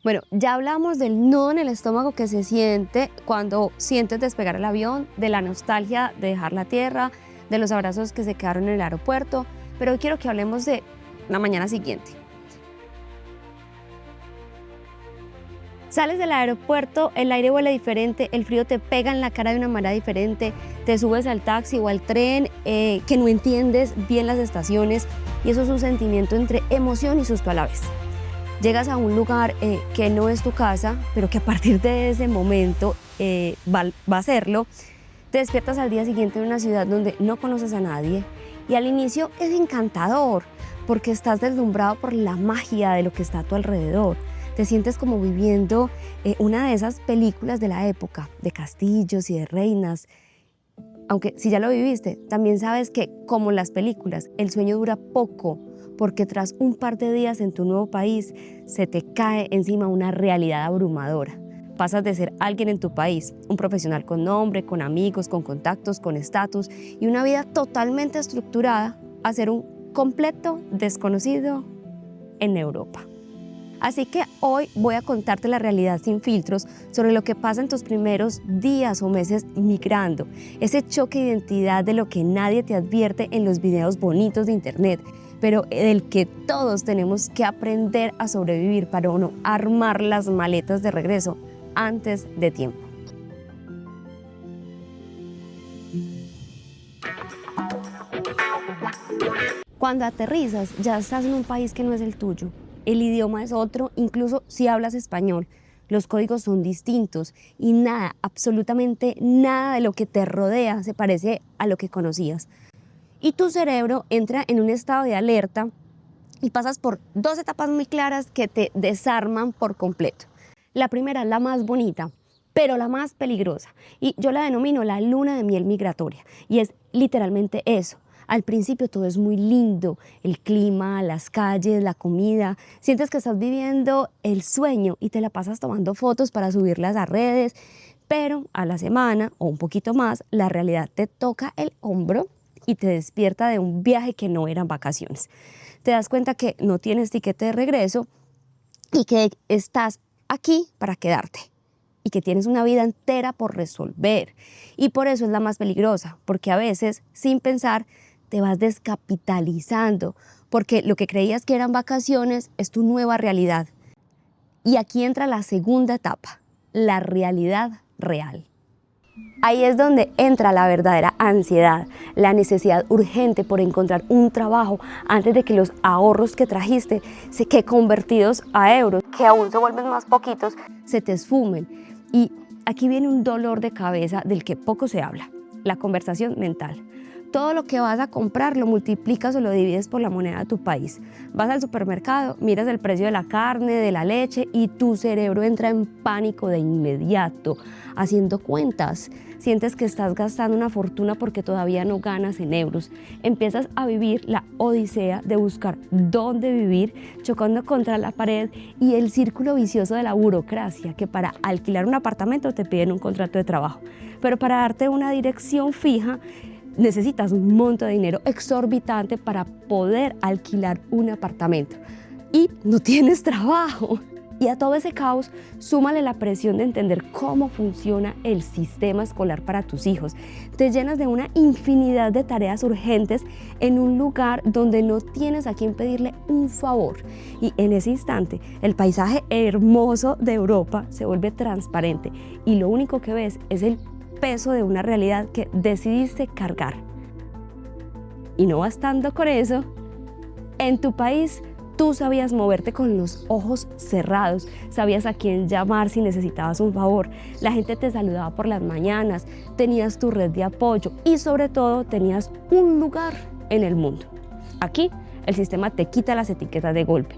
Bueno, ya hablamos del nudo en el estómago que se siente cuando sientes despegar el avión, de la nostalgia de dejar la tierra, de los abrazos que se quedaron en el aeropuerto, pero hoy quiero que hablemos de la mañana siguiente. Sales del aeropuerto, el aire huele diferente, el frío te pega en la cara de una manera diferente, te subes al taxi o al tren que no entiendes bien las estaciones y eso es un sentimiento entre emoción y susto a la vez. Llegas a un lugar que no es tu casa, pero que a partir de ese momento va a serlo. Te despiertas al día siguiente en una ciudad donde no conoces a nadie y al inicio es encantador porque estás deslumbrado por la magia de lo que está a tu alrededor. Te sientes como viviendo una de esas películas de la época, de castillos y de reinas. Aunque si ya lo viviste, también sabes que, como las películas, el sueño dura poco, porque tras un par de días en tu nuevo país, se te cae encima una realidad abrumadora. Pasas de ser alguien en tu país, un profesional con nombre, con amigos, con contactos, con estatus y una vida totalmente estructurada, a ser un completo desconocido en Europa. Así que hoy voy a contarte la realidad sin filtros sobre lo que pasa en tus primeros días o meses migrando, ese choque de identidad de lo que nadie te advierte en los videos bonitos de internet, pero del que todos tenemos que aprender a sobrevivir para no armar las maletas de regreso antes de tiempo. Cuando aterrizas, ya estás en un país que no es el tuyo. El idioma es otro, incluso si hablas español. Los códigos son distintos y nada, absolutamente nada de lo que te rodea se parece a lo que conocías. Y tu cerebro entra en un estado de alerta y pasas por dos etapas muy claras que te desarman por completo. La primera es la más bonita, pero la más peligrosa. Y yo la denomino la luna de miel migratoria. Y es literalmente eso. Al principio todo es muy lindo, el clima, las calles, la comida. Sientes que estás viviendo el sueño y te la pasas tomando fotos para subirlas a redes. Pero a la semana o un poquito más, la realidad te toca el hombro y te despierta de un viaje que no eran vacaciones. Te das cuenta que no tienes tiquete de regreso y que estás aquí para quedarte y que tienes una vida entera por resolver. Y por eso es la más peligrosa, porque a veces, sin pensar, te vas descapitalizando, porque lo que creías que eran vacaciones es tu nueva realidad. Y aquí entra la segunda etapa, la realidad real. Ahí es donde entra la verdadera ansiedad, la necesidad urgente por encontrar un trabajo antes de que los ahorros que trajiste, que convertidos a euros, que aún se vuelven más poquitos, se te esfumen. Y aquí viene un dolor de cabeza del que poco se habla, la conversación mental. Todo lo que vas a comprar lo multiplicas o lo divides por la moneda de tu país. Vas al supermercado, miras el precio de la carne, de la leche y tu cerebro entra en pánico de inmediato, haciendo cuentas. Sientes que estás gastando una fortuna porque todavía no ganas en euros. Empiezas a vivir la odisea de buscar dónde vivir, chocando contra la pared y el círculo vicioso de la burocracia, que para alquilar un apartamento te piden un contrato de trabajo, pero para darte una dirección fija necesitas un monto de dinero exorbitante para poder alquilar un apartamento y no tienes trabajo. Y a todo ese caos, súmale la presión de entender cómo funciona el sistema escolar para tus hijos. Te llenas de una infinidad de tareas urgentes en un lugar donde no tienes a quien pedirle un favor. Y en ese instante, el paisaje hermoso de Europa se vuelve transparente y lo único que ves es el peso de una realidad que decidiste cargar. Y no bastando con eso, en tu país tú sabías moverte con los ojos cerrados, sabías a quién llamar si necesitabas un favor, la gente te saludaba por las mañanas, tenías tu red de apoyo y sobre todo tenías un lugar en el mundo. Aquí el sistema te quita las etiquetas de golpe.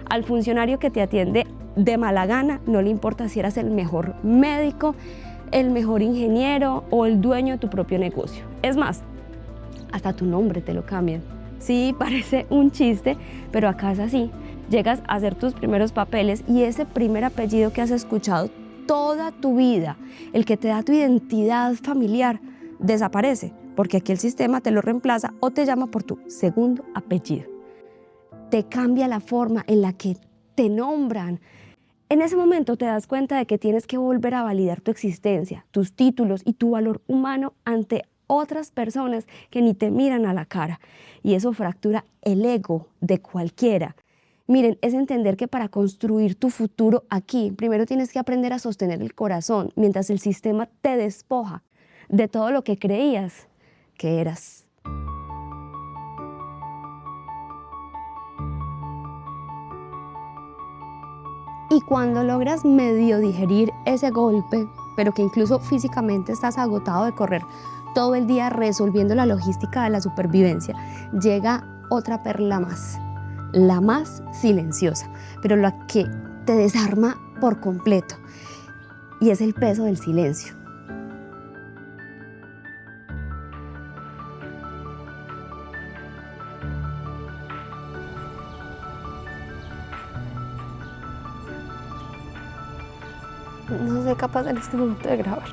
Al funcionario que te atiende de mala gana no le importa si eras el mejor médico, el mejor ingeniero o el dueño de tu propio negocio. Es más, hasta tu nombre te lo cambian. Sí, parece un chiste, pero acá es así. Llegas a hacer tus primeros papeles y ese primer apellido que has escuchado toda tu vida, el que te da tu identidad familiar, desaparece, porque aquí el sistema te lo reemplaza o te llama por tu segundo apellido. Te cambia la forma en la que te nombran. En ese momento te das cuenta de que tienes que volver a validar tu existencia, tus títulos y tu valor humano ante otras personas que ni te miran a la cara. Y eso fractura el ego de cualquiera. Miren, es entender que para construir tu futuro aquí, primero tienes que aprender a sostener el corazón mientras el sistema te despoja de todo lo que creías que eras. Y cuando logras medio digerir ese golpe, pero que incluso físicamente estás agotado de correr todo el día resolviendo la logística de la supervivencia, llega otra perla más, la más silenciosa, pero la que te desarma por completo, y es el peso del silencio. No soy capaz en este momento de grabar.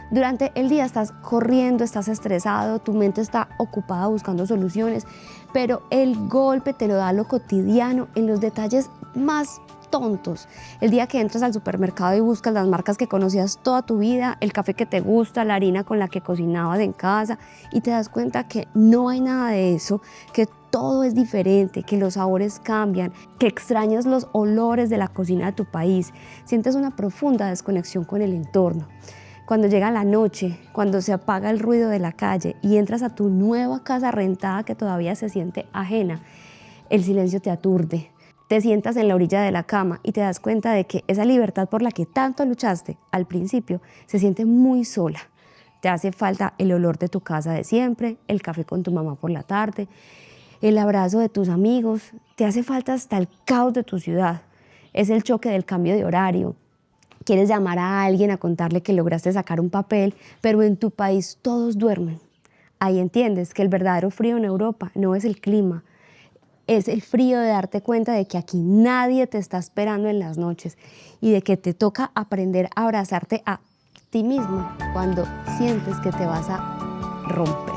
Durante el día estás corriendo, estás estresado, tu mente está ocupada buscando soluciones, pero el golpe te lo da lo cotidiano en los detalles más tontos. El día que entras al supermercado y buscas las marcas que conocías toda tu vida, el café que te gusta, la harina con la que cocinabas en casa, y te das cuenta que no hay nada de eso, que todo es diferente, que los sabores cambian, que extrañas los olores de la cocina de tu país, sientes una profunda desconexión con el entorno. Cuando llega la noche, cuando se apaga el ruido de la calle y entras a tu nueva casa rentada que todavía se siente ajena, el silencio te aturde. Te sientas en la orilla de la cama y te das cuenta de que esa libertad por la que tanto luchaste al principio se siente muy sola. Te hace falta el olor de tu casa de siempre, el café con tu mamá por la tarde, el abrazo de tus amigos. Te hace falta hasta el caos de tu ciudad. Es el choque del cambio de horario. Quieres llamar a alguien a contarle que lograste sacar un papel, pero en tu país todos duermen. Ahí entiendes que el verdadero frío en Europa no es el clima, es el frío de darte cuenta de que aquí nadie te está esperando en las noches y de que te toca aprender a abrazarte a ti mismo cuando sientes que te vas a romper.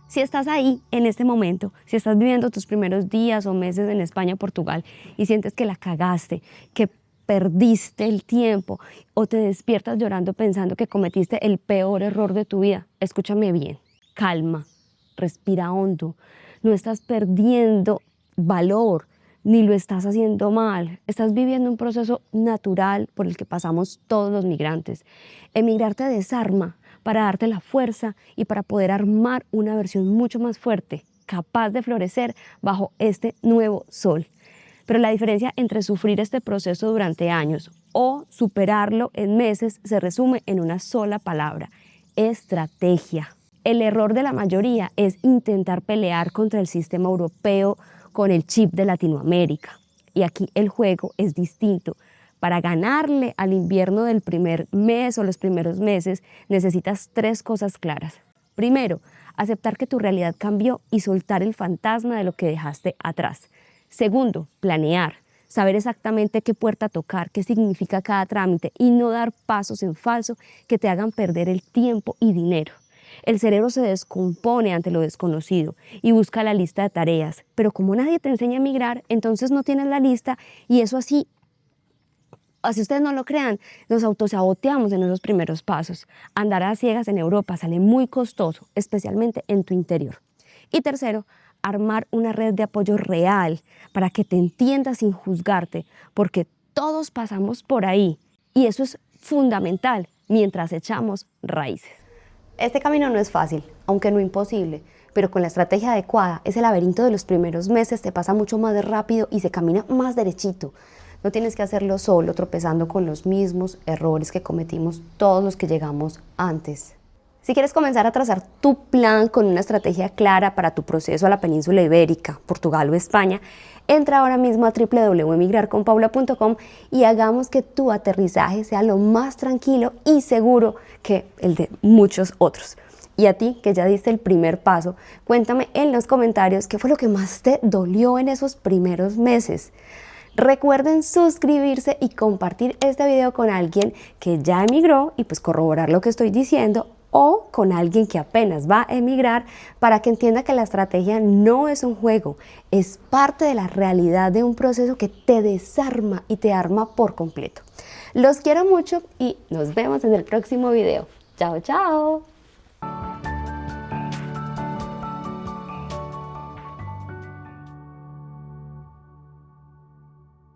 Si estás ahí en este momento, si estás viviendo tus primeros días o meses en España o Portugal y sientes que la cagaste, que perdiste el tiempo o te despiertas llorando pensando que cometiste el peor error de tu vida, escúchame bien, calma, respira hondo, no estás perdiendo valor ni lo estás haciendo mal, estás viviendo un proceso natural por el que pasamos todos los migrantes. Emigrar te desarma para darte la fuerza y para poder armar una versión mucho más fuerte, capaz de florecer bajo este nuevo sol. Pero la diferencia entre sufrir este proceso durante años o superarlo en meses se resume en una sola palabra: estrategia. El error de la mayoría es intentar pelear contra el sistema europeo con el chip de Latinoamérica. Y aquí el juego es distinto. Para ganarle al invierno del primer mes o los primeros meses, necesitas 3 cosas claras. Primero, aceptar que tu realidad cambió y soltar el fantasma de lo que dejaste atrás. Segundo, planear, saber exactamente qué puerta tocar, qué significa cada trámite y no dar pasos en falso que te hagan perder el tiempo y dinero. El cerebro se descompone ante lo desconocido y busca la lista de tareas, pero como nadie te enseña a migrar, entonces no tienes la lista y eso así ustedes no lo crean, nos autosaboteamos en esos primeros pasos. Andar a ciegas en Europa sale muy costoso, especialmente en tu interior. Y tercero, armar una red de apoyo real para que te entiendas sin juzgarte, porque todos pasamos por ahí y eso es fundamental mientras echamos raíces. Este camino no es fácil, aunque no imposible, pero con la estrategia adecuada, ese laberinto de los primeros meses te pasa mucho más rápido y se camina más derechito. No tienes que hacerlo solo, tropezando con los mismos errores que cometimos todos los que llegamos antes. Si quieres comenzar a trazar tu plan con una estrategia clara para tu proceso a la península ibérica, Portugal o España, entra ahora mismo a www.emigrarconpaula.com y hagamos que tu aterrizaje sea lo más tranquilo y seguro que el de muchos otros. Y a ti, que ya diste el primer paso, cuéntame en los comentarios qué fue lo que más te dolió en esos primeros meses. Recuerden suscribirse y compartir este video con alguien que ya emigró y pues corroborar lo que estoy diciendo, o con alguien que apenas va a emigrar, para que entienda que la estrategia no es un juego, es parte de la realidad de un proceso que te desarma y te arma por completo. Los quiero mucho y nos vemos en el próximo video. Chao, chao.